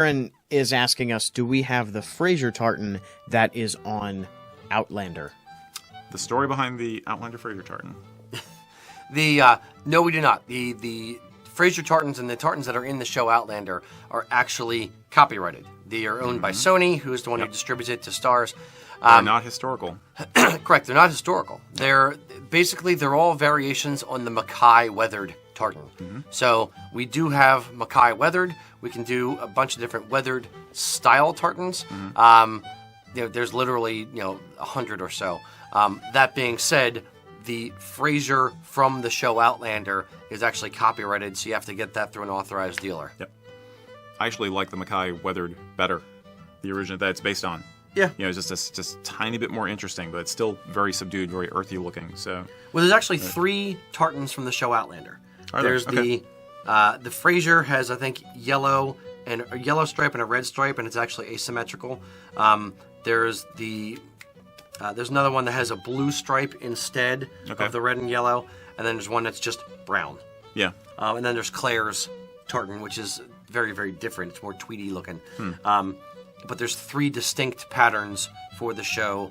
Aaron is asking us, do we have the Fraser tartan that is on Outlander? The story behind the Outlander Fraser tartan. No, we do not. The Fraser tartans and the tartans that are in the show Outlander are actually copyrighted. They are owned by Sony, who is the one who distributes it to stars. They're not historical. Correct, they're not historical. They're all variations on the Mackay weathered tartan. So we do have Mackay weathered. We can do a bunch of different weathered style tartans. There's literally 100 or so. That being said, the Fraser from the show Outlander is actually copyrighted, so you have to get that through an authorized dealer. Yep. I actually like the Mackay weathered better, the original that it's based on. Yeah. It's just a tiny bit more interesting, but it's still very subdued, very earthy looking. So. Well, there's actually 3 tartans from the show Outlander. There's okay. the Fraser has, I think, yellow and a yellow stripe and a red stripe, and it's actually asymmetrical. There's another one that has a blue stripe instead of the red and yellow, and then there's one that's just brown. Yeah. And then there's Claire's tartan, which is very, very different. It's more tweedy looking. But there's 3 distinct patterns for the show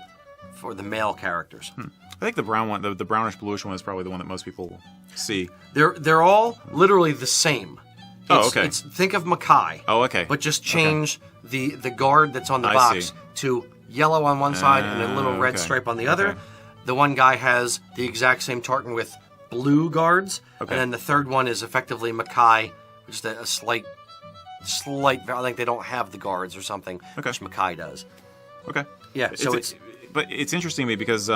for the male characters. I think the brown one, the brownish bluish one, is probably the one that most people see. They're all literally the same. Think of Mackay. Oh, okay. But just change the guard that's on the box to yellow on one side and a little red stripe on the other. Okay. The one guy has the exact same tartan with blue guards, and then the third one is effectively Mackay, just a slight. I think they don't have the guards or something, which Mackay does. Okay. Yeah. But it's interesting to me because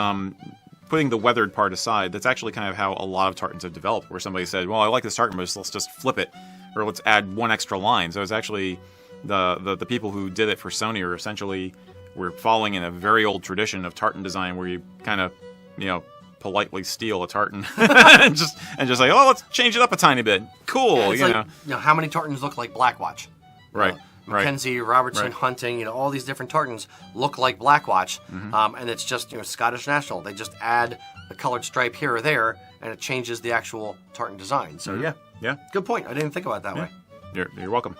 putting the weathered part aside, that's actually kind of how a lot of tartans have developed. Where somebody said, "Well, I like this tartan, but let's just flip it, or let's add one extra line." So it's actually the people who did it for Sony are essentially we're following in a very old tradition of tartan design where you kind of politely steal a tartan and just say, "Oh, let's change it up a tiny bit." Cool, yeah, how many tartans look like Blackwatch? Right. Mackenzie, Robertson, Hunting, all these different tartans look like Blackwatch, and it's just Scottish National. They just add a colored stripe here or there, and it changes the actual tartan design. So yeah, good point. I didn't think about it that way. You're welcome.